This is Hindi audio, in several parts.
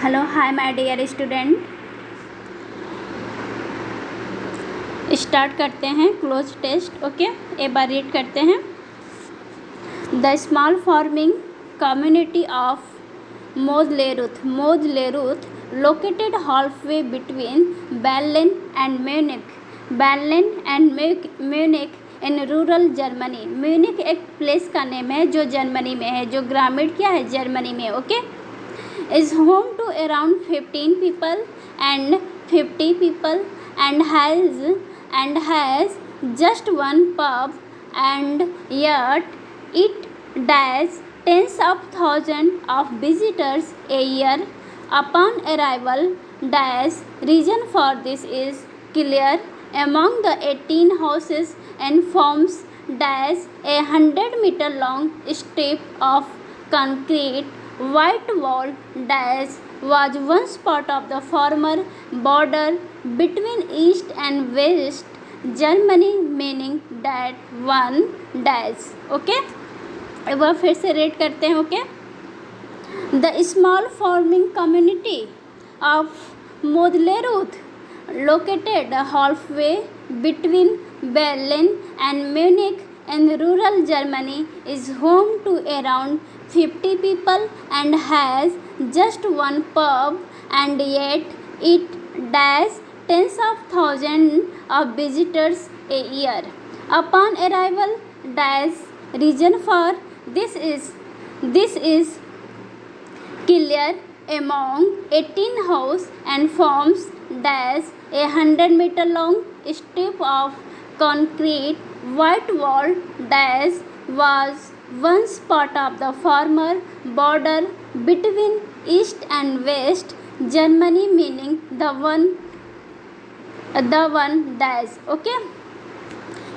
Hello hi my dear student. Start करते हैं क्लोज टेस्ट। ओके, एक बार रीड करते हैं। The small farming community of Modlareuth located halfway between Berlin and Munich in rural Germany. Munich एक प्लेस का नेम है जो जर्मनी में है, जो ग्रामीण क्या है, जर्मनी में। Okay, is home to around 15 people and 50 people and has just one pub, and yet it does tens of thousands of visitors a year upon arrival. Dash reason for this is clear. Among the 18 houses and farms, dash a 100-meter long strip of concrete white wall dash was once part of the former border between East and West Germany, meaning that one dash. Okay, एक बार फिर से रेड करते हैं। Okay, the small farming community of Modlareuth located halfway between Berlin and Munich in rural Germany is home to around 50 people and has just one pub, and yet it does tens of thousands of visitors a year. Upon arrival, dash reason for this is clear. Among 18 houses and farms, dash a 100-meter long strip of concrete white wall dash was once part of the former border between East and West Germany, meaning the one dash. Okay,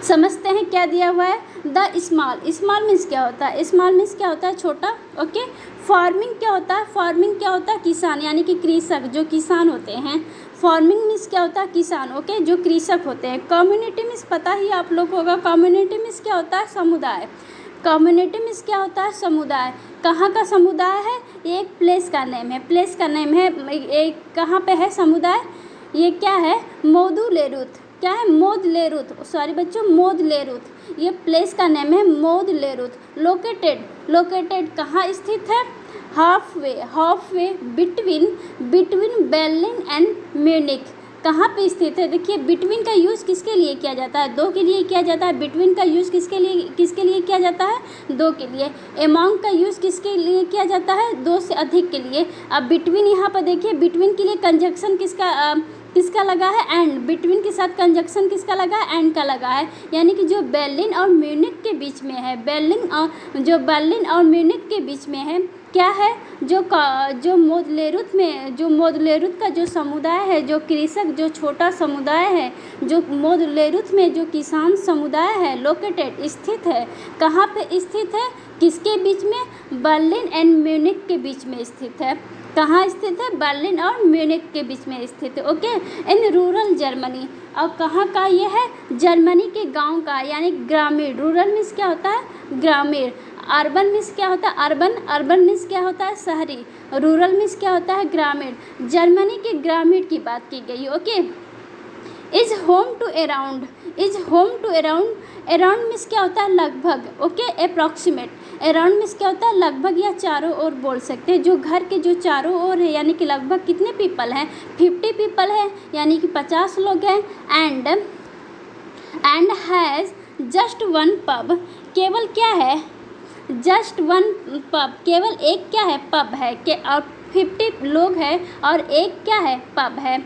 समझते हैं क्या दिया हुआ है। द स्मॉल मीन्स क्या होता है? स्मॉल मीन्स क्या होता है? छोटा। ओके, फार्मिंग क्या होता है? फार्मिंग क्या होता है? किसान, यानी कि कृषक, जो किसान होते हैं। फार्मिंग मीन्स क्या होता है? किसान। ओके, जो कृषक होते हैं। कम्युनिटी मीन्स पता ही आप लोग होगा, कम्युनिटी मीन्स क्या होता है? समुदाय। कम्युनिटी मीन्स क्या होता है? समुदाय। कहाँ का समुदाय है? ये एक प्लेस का नेम है। प्लेस का नेम है। एक कहाँ पे है समुदाय? ये क्या है? मोदलेरुथ। क्या है? मोदलेरुथ। सॉरी बच्चों, मोदलेरुथ। ये प्लेस का नेम है मोदलेरुथ। लोकेटेड कहाँ स्थित है? Halfway between Berlin and Munich. कहाँ पे स्थित है? देखिए, बिटवीन का यूज़ किसके लिए किया जाता है? दो के लिए किया जाता है। बिटवीन का यूज़ किसके लिए किया जाता है? दो के लिए। एमॉन्ग का यूज़ किसके लिए किया जाता है? दो से अधिक के लिए। अब बिटवीन यहाँ पर देखिए, बिटवीन के लिए कंजक्शन किसका लगा है? एंड। बिटवीन के साथ कंजक्शन किसका लगा है? एंड का लगा है। यानी कि जो बर्लिन और म्यूनिक के बीच में है, बर्लिन और म्यूनिक के बीच में है, क्या है? जो मोदलेरुथ का जो समुदाय है, जो कृषक, जो छोटा समुदाय है, जो मोदलेरुथ में जो किसान समुदाय है, लोकेटेड स्थित है। कहाँ पे स्थित है? किसके बीच में? बर्लिन एंड म्यूनिक के बीच में स्थित है। कहाँ स्थित है? बर्लिन और म्यूनिक के बीच में स्थित है। ओके, इन रूरल जर्मनी। और कहाँ का ये है? जर्मनी के गांव का, यानी ग्रामीण। रूरल मीन्स क्या होता है? ग्रामीण। अर्बन मीन्स क्या होता है? अर्बन मीन्स क्या होता है? शहरी। रूरल मीन्स क्या होता है? ग्रामीण। जर्मनी के ग्रामीण की बात की गई। Okay, is home to around. Around means क्या होता है? लगभग। Okay, approximate. अराउंड मीन्स क्या होता है? लगभग या चारों ओर बोल सकते हैं। जो घर के जो चारों ओर है, यानी कि लगभग कितने पीपल हैं? 50 पीपल है, यानी कि 50 लोग हैं। And has just one pub. केवल क्या है? Just one pub. केवल एक क्या है? पब है। और 50 लोग हैं और एक क्या है? पब है।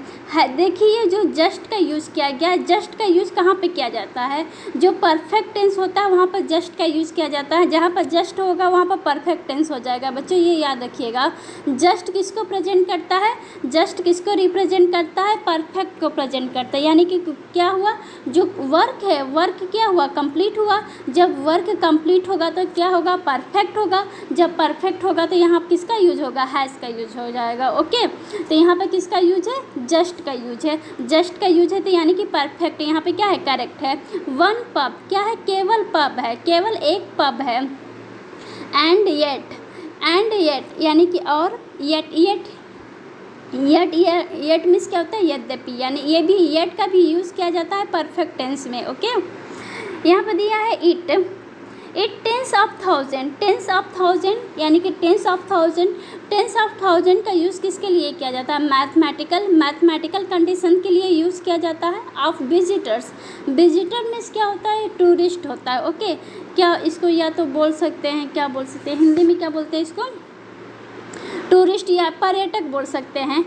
देखिए, जो जस्ट का यूज़ किया गया है। जस्ट का यूज़ कहाँ पे किया जाता है? जो परफेक्ट टेंस होता है वहाँ पर जस्ट का यूज़ किया जाता है। जहाँ पर जस्ट होगा वहाँ पर परफेक्ट टेंस हो जाएगा। बच्चों ये याद रखिएगा। जस्ट किसको प्रेजेंट करता है? जस्ट किसको रिप्रेजेंट करता है? परफेक्ट को प्रेजेंट करता है। यानी कि क्या हुआ? जो वर्क है, वर्क क्या हुआ? कंप्लीट हुआ। जब वर्क कंप्लीट होगा तो क्या होगा? परफेक्ट होगा। जब परफेक्ट होगा तो यहाँ किसका यूज होगा? हैज़ का यूज हो जाएगा। ओके, तो यहाँ पे किसका यूज है? जस्ट का यूज है। जस्ट का यूज है तो यानी कि परफेक्ट। यहाँ पे क्या है? करेक्ट है। वन पब क्या है? केवल पब है, केवल एक पब है। एंड येट यानी कि और येट येट, येट मीन्स क्या होता है, यद्यपि, यानी ये भी येट का भी यूज़ किया जाता है परफेक्ट टेंस में। ओके, यहाँ पर दिया है इट टेंस ऑफ थाउजेंड, यानी कि टेंस ऑफ थाउजेंड का यूज़ किसके लिए किया जाता है, मैथमेटिकल कंडीशन के लिए यूज़ किया जाता है। ऑफ विजिटर्स, विजिटर मीन्स क्या होता है, टूरिस्ट होता है। ओके, क्या इसको या तो बोल सकते हैं, क्या बोल सकते हैं हिंदी में, क्या बोलते हैं इसको, टूरिस्ट या पर्यटक बोल सकते हैं।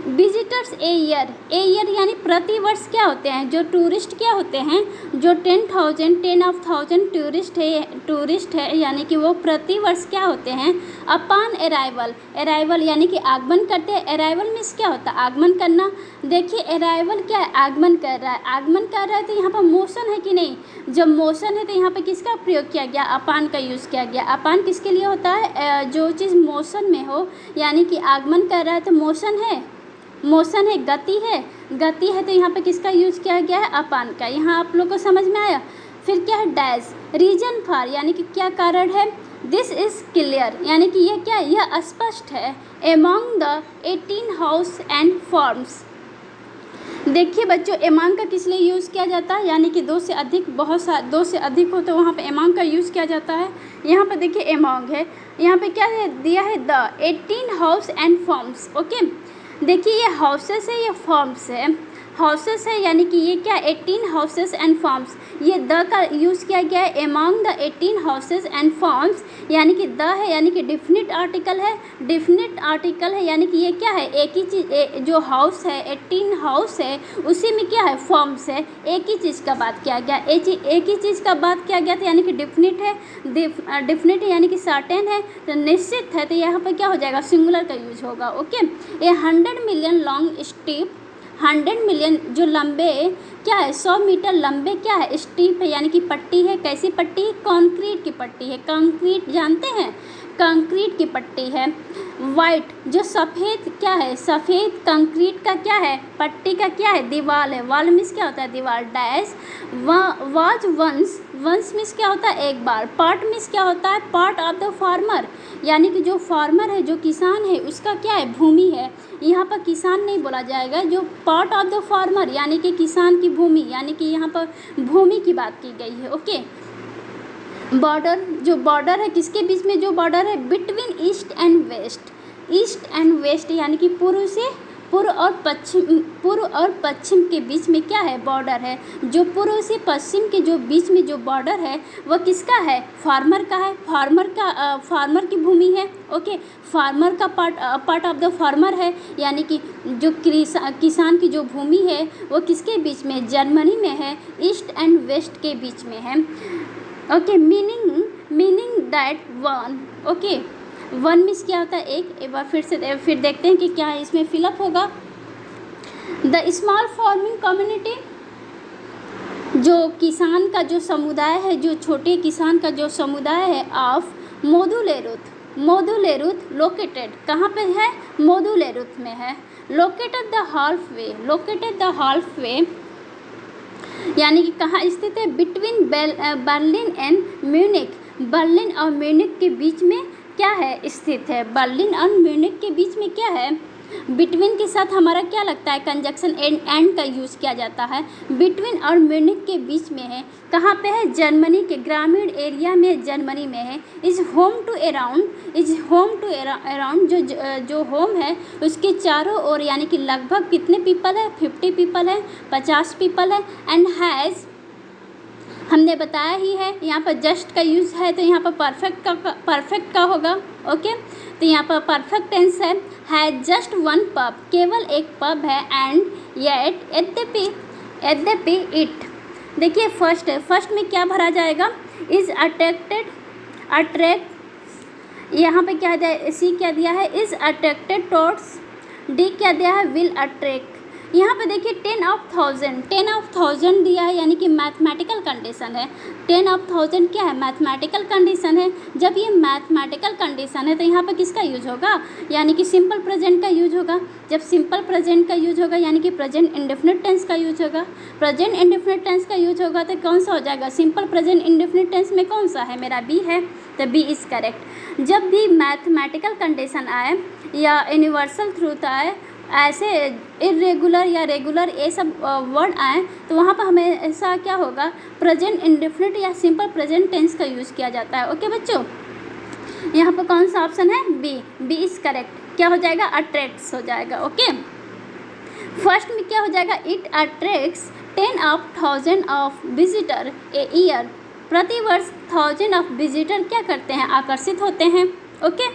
विजिटर्स ए ईयर यानी प्रतिवर्ष क्या होते हैं, जो टूरिस्ट क्या होते हैं, जो 10,000 टूरिस्ट है यानी कि वो प्रतिवर्ष क्या होते हैं। अपॉन अराइवल यानी कि आगमन करते हैं। अराइवल मीन्स क्या होता है, आगमन करना। देखिए अराइवल क्या है, आगमन कर रहा है, तो यहाँ पर मोशन है कि नहीं, जब मोशन है तो यहाँ पर किसका प्रयोग किया गया, अपॉन का यूज़ किया गया। अपॉन किसके लिए होता है, जो चीज़ मोशन में हो, यानी कि आगमन कर रहा है तो मोशन है, गति है तो यहाँ पे किसका यूज़ किया गया है, अपॉन का। यहाँ आप लोग को समझ में आया। फिर क्या है, डैश, रीजन फॉर यानी कि क्या कारण है, दिस इज़ क्लियर यानी कि ये क्या, यह स्पष्ट है। Among the 18 house and forms, देखिए बच्चों एमॉन्ग का किस लिए यूज़ किया जाता है, यानी कि दो से अधिक हो तो वहाँ पे एमॉन्ग का यूज़ किया जाता है। यहाँ पे देखिए एमॉन्ग है, यहाँ पे क्या है दिया है, the 18 house and forms. Okay, देखिए ये हाउसेस है, ये फॉर्म्स है, हाउसेस है यानी कि ये क्या, 18 हाउसेस एंड फॉर्म्स, ये द का यूज़ किया गया है। Among the 18 houses and forms यानी कि द है, यानी कि डिफिनिट आर्टिकल है, यानी कि ये क्या है, एक ही चीज़, जो हाउस है 18 हाउस है उसी में क्या है, फॉर्म्स है, एक ही चीज़ का बात किया गया, एक ही चीज़ का बात किया गया था, यानी कि डिफिनिट है यानी कि सर्टेन है, तो निश्चित है, तो यहाँ पर क्या हो जाएगा, सिंगुलर का यूज होगा। ओके, ये 100 मिलियन लॉन्ग स्ट्रिप, 100 मिलियन जो लंबे क्या है, 100 मीटर लंबे क्या है, स्ट्रिप है यानी कि पट्टी है। कैसी पट्टी है, कंक्रीट की पट्टी है। कंक्रीट जानते हैं, कंक्रीट की पट्टी है। वाइट जो सफ़ेद क्या है, सफ़ेद कंक्रीट का क्या है, पट्टी का क्या है, दीवार है। वाल मीन्स क्या होता है, दीवार। डैश वाज वंस मीन्स क्या होता है, एक बार। पार्ट मीन्स क्या होता है, पार्ट ऑफ द फार्मर, यानी कि जो फार्मर है, जो किसान है, उसका क्या है, भूमि है। यहाँ पर किसान नहीं बोला जाएगा, जो पार्ट ऑफ द फार्मर यानी कि किसान की भूमि, यानी कि यहाँ पर भूमि की बात की गई है। ओके, बॉर्डर, जो बॉर्डर है किसके बीच में, जो बॉर्डर है बिटवीन ईस्ट एंड वेस्ट यानी कि पूर्व और पश्चिम के बीच में क्या है, बॉर्डर है। जो पूर्व से पश्चिम के जो बीच में जो बॉर्डर है वह किसका है, फार्मर का है। फार्मर की भूमि है। ओके, फार्मर का पार्ट ऑफ द फार्मर है, यानी कि जो किसान की जो भूमि है वो किसके बीच में, जर्मनी में है, ईस्ट एंड वेस्ट के बीच में है। Okay, meaning that one. Okay, one means क्या होता है, एक बार फिर देखते हैं कि क्या इसमें फिलअप होगा। द स्मॉल फार्मिंग कम्युनिटी, जो किसान का जो समुदाय है, जो छोटे किसान का जो समुदाय है, ऑफ मोदुलेरुथ लोकेटेड, कहाँ पे है, मोदुलेरुथ में है। लोकेटेड द हाल्फ वे यानी कि कहाँ स्थित है, between Berlin and Munich, Berlin और म्यूनिक के बीच में क्या है, स्थित है। बर्लिन और म्यूनिक के बीच में क्या है, बिटवीन के साथ हमारा क्या लगता है, कंजक्शन एंड का यूज़ किया जाता है। बिटवीन और म्यूनिक के बीच में है, कहाँ पे है, जर्मनी के ग्रामीण एरिया में, जर्मनी में है। इज होम टू अराउंड, जो होम है उसके चारों ओर यानी कि लगभग कितने पीपल है, 50 पीपल है, 50 पीपल है। एंड हैज़, हमने बताया ही है, यहाँ पर जस्ट का यूज़ है तो यहाँ पर परफेक्ट का होगा। ओके, तो यहाँ पर परफेक्ट टेंस है जस्ट वन पब, केवल एक पब है। एंड येट, यद्यपि इट, देखिए फर्स्ट में क्या भरा जाएगा, इज़ अट्रैक्ट, यहाँ पे क्या दिया, सी क्या दिया है, इज़ अट्रैक्टेड टॉर्ड्स, डी क्या दिया है, विल अट्रैक्ट। यहाँ पे देखिए 10 ऑफ 1000 दिया है, यानी कि मैथमेटिकल कंडीशन है। 10 ऑफ 1000 क्या है, मैथमेटिकल कंडीशन है। जब ये मैथमेटिकल कंडीशन है तो यहाँ पे किसका यूज होगा, यानी कि सिंपल प्रेजेंट का यूज होगा। जब सिंपल प्रेजेंट का यूज होगा यानी कि प्रेजेंट इंडेफिनिट टेंस का यूज होगा। प्रेजेंट इंडेफिनिट टेंस का यूज होगा तो कौन सा हो जाएगा, सिंपल प्रेजेंट इंडेफिनिट टेंस में कौन सा है, मेरा बी है, तो बी इज़ करेक्ट। जब भी मैथमेटिकल कंडीशन आए या यूनिवर्सल ट्रूथ आए ऐसे इरेगुलर या रेगुलर ये सब वर्ड आए तो वहाँ पर हमेशा क्या होगा, प्रेजेंट इंडेफिनिट या सिंपल प्रेजेंट टेंस का यूज़ किया जाता है। ओके बच्चों, यहाँ पर कौन सा ऑप्शन है, बी इज करेक्ट। क्या हो जाएगा, अट्रैक्ट्स हो जाएगा। ओके, फर्स्ट में क्या हो जाएगा, it attracts 10,000 of visitor a year. प्रतिवर्ष 1000 ऑफ विजिटर क्या करते हैं, आकर्षित होते हैं। ओके,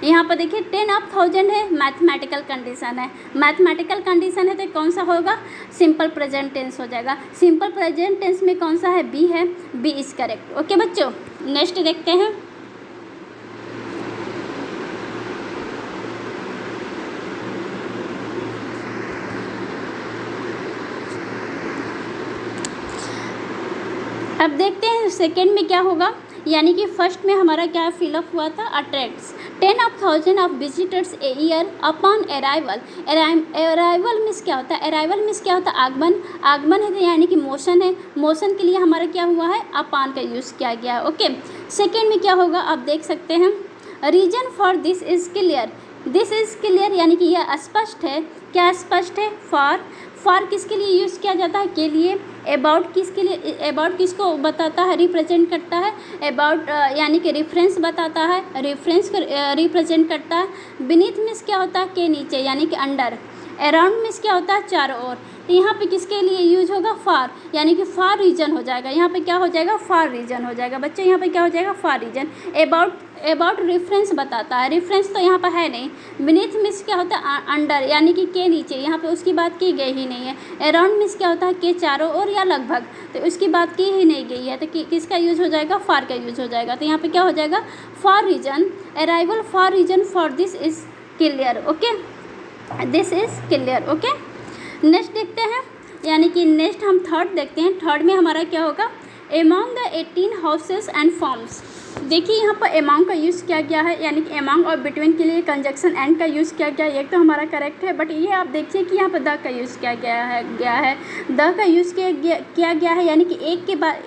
यहाँ पर देखिए 10,000 है, मैथमेटिकल कंडीशन है, मैथमेटिकल कंडीशन है तो कौन सा होगा, सिंपल प्रेजेंट टेंस हो जाएगा। सिंपल प्रेजेंट टेंस में कौन सा है, बी है, बी इज करेक्ट। ओके बच्चों, नेक्स्ट देखते हैं। अब देखते हैं सेकेंड में क्या होगा, यानी कि फर्स्ट में हमारा क्या फिलअप हुआ था, attracts 10,000 of visitors a year upon arrival. Arrival means क्या होता है, अराइवल मीन्स क्या होता है, आगमन। आगमन है तो यानी कि मोशन है, मोशन के लिए हमारा क्या हुआ है, अपॉन का यूज़ किया गया है। ओके, सेकेंड में क्या होगा, आप देख सकते हैं, reason for this is clear. This is clear यानी कि यह स्पष्ट है। क्या स्पष्ट है, फॉर किसके लिए यूज़ किया जाता है, के लिए। अबाउट किसके लिए, अबाउट किसको बताता है, रिप्रेजेंट करता है। अबाउट यानी कि रेफरेंस बताता है, रेफरेंस को रिप्रेजेंट करता है। बीनीथ मीन्स क्या होता है, के नीचे यानी कि अंडर। अराउंड मीन्स क्या होता है, चारों ओर। तो यहाँ पे किसके लिए यूज होगा, फार, यानी कि फार रीजन हो जाएगा। यहाँ पे क्या हो जाएगा, फार रीजन हो जाएगा। बच्चे यहाँ पे क्या हो जाएगा, फार रीजन। अबाउट रेफरेंस बताता है, रेफरेंस तो यहाँ पर है नहीं। बीनीथ मीन्स क्या होता है, अंडर यानी कि के नीचे, यहाँ पे उसकी बात की गई ही नहीं है। अराउंड मीन्स क्या होता है, के चारों ओर या लगभग, तो उसकी बात की ही नहीं गई है, तो किसका यूज हो जाएगा, फार का यूज हो जाएगा। तो यहाँ पे क्या हो जाएगा, far reason. Arrival far reason for this is clear. Okay, this is clear. Okay, next देखते हैं, यानी कि नेक्स्ट हम थर्ड देखते हैं। थर्ड में हमारा क्या होगा, among the 18 houses and forms. देखिए यहाँ पर एमॉन्ग का यूज़ किया गया है, यानी कि एमॉन्ग और बिटवीन के लिए कंजक्शन एंड का यूज़ किया गया है। एक तो हमारा करेक्ट है, बट ये आप देखिए कि यहाँ पर द का यूज़ किया गया है द का यूज़ किया गया है, यानी कि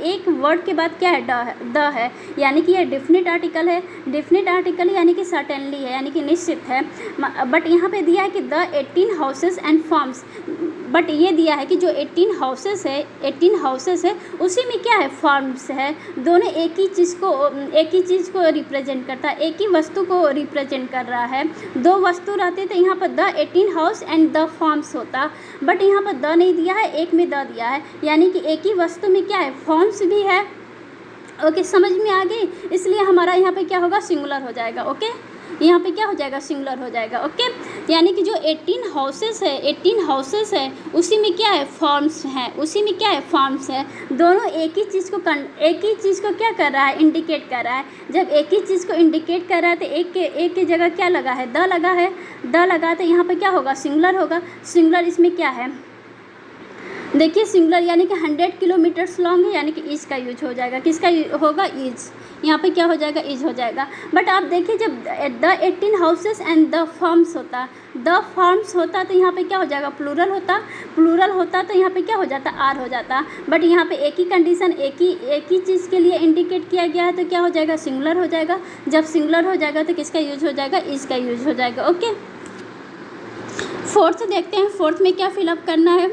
एक वर्ड के बाद क्या है, द है, यानी कि ये डेफिनेट आर्टिकल है। डेफिनेट आर्टिकल यानी कि सर्टेनली है, यानी कि निश्चित है। बट यहाँ पे दिया है कि the 18 houses and forms, but ये दिया है कि जो 18 हाउसेस है उसी में क्या है, फॉर्म्स है। दोनों एक ही चीज़ को रिप्रेजेंट करता है, एक ही वस्तु को रिप्रेजेंट कर रहा है। दो वस्तु रहते तो यहाँ पर the 18 house and the forms होता, बट यहाँ पर द नहीं दिया है, एक में द दिया है, यानी कि एक ही वस्तु में क्या है, फॉर्म्स भी है। ओके, समझ में आ गई, इसलिए हमारा यहाँ पे क्या होगा, सिंगुलर हो जाएगा। ओके, यहाँ पे क्या हो जाएगा, सिंगुलर हो जाएगा। ओके, यानी कि जो 18 हाउसेस है उसी में क्या है, फॉर्म्स हैं, उसी में क्या है, फॉर्म्स है। दोनों एक ही चीज़ को क्या कर रहा है, इंडिकेट कर रहा है। जब एक ही चीज़ को इंडिकेट कर रहा है तो एक की जगह क्या लगा है, द लगा तो यहाँ पे क्या होगा, सिंगुलर होगा। सिंगुलर इसमें क्या है, देखिए सिंगुलर यानी कि 100 किलोमीटर्स लॉन्ग है, यानी कि इज का यूज हो जाएगा। किसका होगा, इज, यहाँ पे क्या हो जाएगा, इज हो जाएगा। बट आप देखिए जब the 18 houses and the forms होता तो यहाँ पे क्या हो जाएगा, प्लूरल होता तो यहाँ पे क्या हो जाता, आर हो जाता। बट यहाँ पे एक ही कंडीशन एक ही चीज़ के लिए इंडिकेट किया गया है तो क्या हो जाएगा, सिंगुलर हो जाएगा। जब सिंगुलर हो जाएगा तो किसका यूज हो जाएगा, इज का यूज हो जाएगा। ओके, फोर्थ देखते हैं, फोर्थ में क्या फिलअप करना है,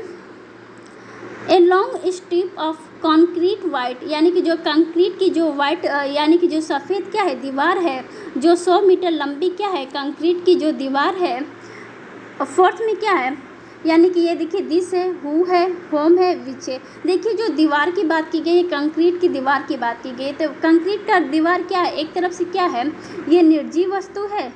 a long strip of concrete white, यानी कि जो कंक्रीट की जो वाइट यानी कि जो सफ़ेद क्या है, दीवार है, जो 100 मीटर लंबी क्या है, कंक्रीट की जो दीवार है। फोर्थ में क्या है, यानी कि ये देखिए दिस है, हु है, होम है, विच है। देखिए जो दीवार की बात की गई है, कंक्रीट की दीवार की बात की गई, तो कंक्रीट का दीवार क्या है, एक तरफ से क्या है, ये निर्जीव वस्तु है,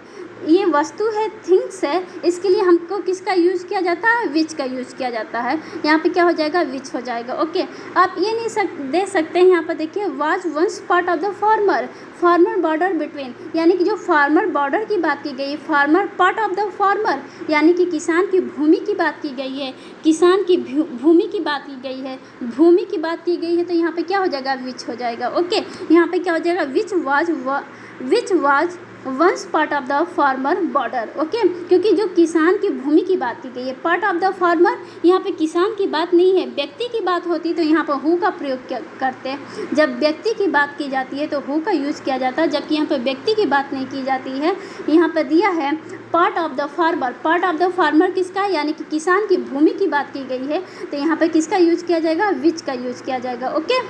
ये वस्तु है, थिंग्स है। इसके लिए हमको किसका यूज़ किया जाता है, विच का यूज़ किया जाता है। यहाँ पे क्या हो जाएगा, विच हो जाएगा। ओके, आप ये नहीं दे सकते हैं, यहाँ पर देखिए was once part of the farmer border between, यानी कि जो फार्मर बॉर्डर की बात की गई, farmer part of the farmer, यानी कि किसान की भूमि की बात की गई है, किसान की भूमि की बात की गई है, भूमि की बात की गई है, तो यहाँ पे क्या हो जाएगा, विच हो जाएगा। ओके, यहाँ पे क्या हो जाएगा, which was once part of the farmer border. Okay, क्योंकि जो किसान की भूमि की बात की गई है, पार्ट ऑफ द फार्मर, यहाँ पे किसान की बात नहीं है, व्यक्ति की बात होती तो यहाँ पर हु का प्रयोग करते हैं। जब व्यक्ति की बात की जाती है तो हु का यूज़ किया जाता है, जबकि यहाँ पर व्यक्ति की बात नहीं की जाती है। यहाँ पर दिया है part of the farmer, part of the farmer किसका, यानी कि किसान की भूमि की बात की गई है, तो यहाँ पर किसका यूज किया जाएगा, विच का यूज किया जाएगा। ओके,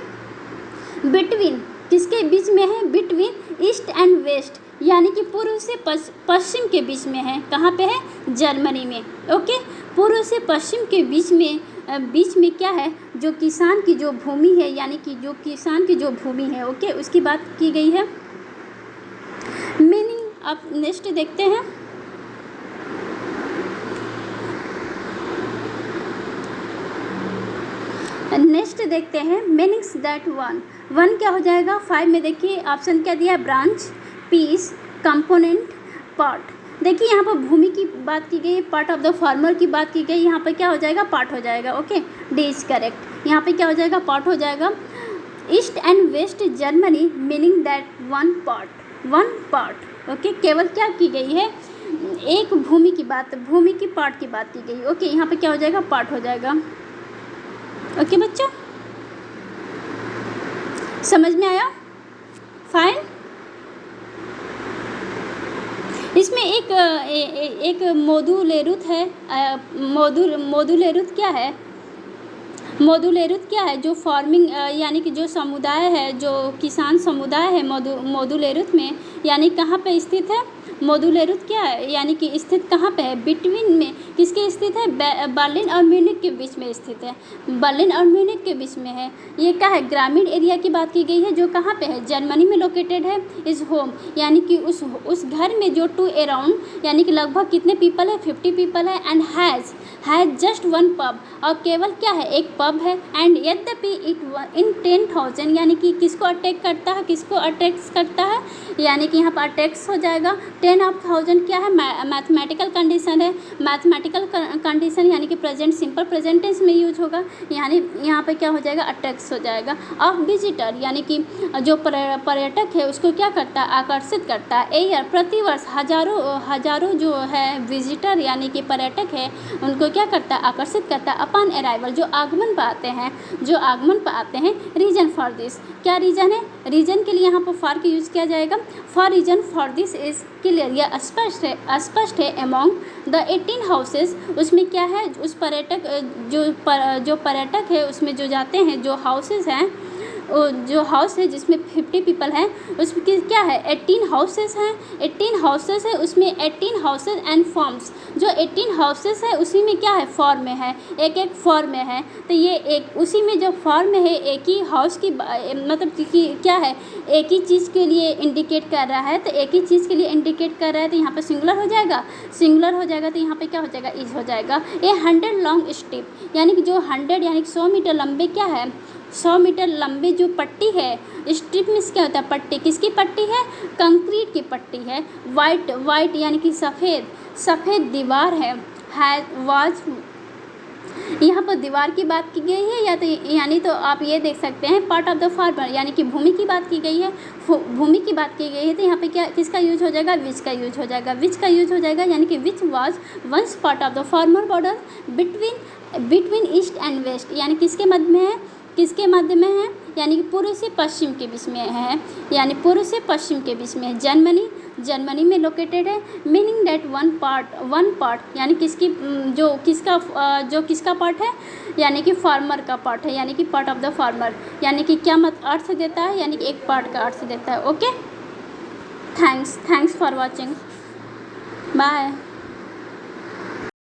बिटवीन किसके बीच में है, बिटवीन ईस्ट एंड वेस्ट, यानी कि पूर्व से पश्चिम के बीच में है। कहाँ पे है, जर्मनी में। ओके, पूर्व से पश्चिम के बीच में क्या है, जो किसान की जो भूमि है, यानी कि जो किसान की जो भूमि है, ओके, उसकी बात की गई है। मीनिंग अब नेक्स्ट देखते हैं। नेक्स्ट देखते हैं मीनिंग्स दैट वन क्या हो जाएगा, 5 में देखिए ऑप्शन क्या दिया है, ब्रांच, पीस, कंपोनेंट, पार्ट। देखिए यहाँ पर भूमि की बात की गई, पार्ट ऑफ द फार्मर की बात की गई, यहाँ पर क्या हो जाएगा, पार्ट हो जाएगा। ओके, डी इज करेक्ट, यहाँ पे क्या हो जाएगा, पार्ट हो जाएगा। East and West Germany, meaning that one part. Okay, केवल क्या की गई है, एक भूमि की बात, भूमि की पार्ट की बात की गई। ओके, यहाँ पे क्या हो जाएगा, पार्ट हो जाएगा। ओके बच्चों, समझ में आया, फाइन। इसमें एक मोदुलेरुत है, मोदुलेरुत क्या है, मोदुलेरुत क्या है, जो फार्मिंग यानी कि जो समुदाय है, जो किसान समुदाय है मोदुलेरुत में, यानी कहाँ पे स्थित है, मोदुलेरुत क्या है, यानी कि स्थित कहाँ पे है, बिटवीन में किसके स्थित है, बर्लिन और म्यूनिख के बीच में स्थित है, बर्लिन और म्यूनिख के बीच में है। ये क्या है, ग्रामीण एरिया की बात की गई है, जो कहाँ पे है, जर्मनी में लोकेटेड है। इस होम, यानी कि उस घर में जो टू अराउंड, यानी कि लगभग कितने पीपल है, 50 पीपल है। And has just one pub, और केवल क्या है, एक पब है। एंड यद्यपि इट इन 10,000, यानी कि किसको अटैक करता है, किसको अटैक्स करता है, यानी कि यहाँ पर अटैक्स हो जाएगा। 10,000 क्या है, मैथमेटिकल कंडीशन है, मैथमेटिकल कंडीशन यानी कि प्रेजेंट सिंपल प्रेजेंट टेंस में यूज होगा, यानी यहाँ पे क्या हो जाएगा, अटैक्स हो जाएगा। ऑफ विजिटर, यानी कि जो पर्यटक है उसको क्या करता है, आकर्षित करता है। एयर, प्रतिवर्ष हजारों जो है विजिटर यानी कि पर्यटक है उनको क्या करता है, आकर्षित करता है। अपॉन अराइवल, जो आगमन पर आते हैं। रीजन फॉर दिस, क्या रीजन है, रीजन के लिए यहाँ पर फॉर का यूज किया जाएगा। For reason for this is clear, यह स्पष्ट है। अमॉन्ग द 18 हाउसेज, उसमें क्या है, उस पर्यटक जो पर्यटक है उसमें जो जाते हैं, जो हाउसेज हैं, जो हाउस है जिसमें 50 पीपल हैं, उसमें क्या है, 18 हाउसेस हैं। 18 हाउसेस है, उसमें 18 हाउसेस एंड फॉर्म्स, जो 18 हाउसेस है उसी में क्या है, फॉर्म में है, एक फॉर्म में है। तो ये एक उसी में जो फॉर्म में है, एक ही हाउस की मतलब कि क्या है, एक ही चीज़ के लिए इंडिकेट कर रहा है, तो एक ही चीज़ के लिए इंडिकेट कर रहा है, तो यहाँ पर सिंगुलर हो जाएगा, तो यहाँ पे क्या हो जाएगा, इज हो जाएगा। ये 100 लॉन्ग स्ट्रिप, यानी कि जो 100 यानी कि 100 मीटर लंबे क्या है, 100 मीटर लंबे जो पट्टी है, स्ट्रिप में क्या होता है, पट्टी, किसकी पट्टी है, कंक्रीट की पट्टी है। वाइट यानी कि सफ़ेद दीवार है। वाज, यहाँ पर दीवार की बात की गई है, या तो यानी तो आप ये देख सकते हैं पार्ट ऑफ द फार्मर, यानी कि भूमि की बात की गई है, भूमि की बात की गई है, तो यहाँ पे क्या, किसका यूज हो जाएगा, विच का यूज हो जाएगा, यानी कि which was once part of the farmer border between East and West, यानी किसके मध्य में है, यानी कि पूर्व से पश्चिम के बीच में है, जर्मनी में लोकेटेड है। मीनिंग दैट वन पार्ट, यानी किसका पार्ट है, यानी कि फार्मर का पार्ट है, यानी कि पार्ट ऑफ द फार्मर, यानी कि क्या अर्थ देता है, यानी कि एक पार्ट का अर्थ देता है। Okay, thanks for watching, bye.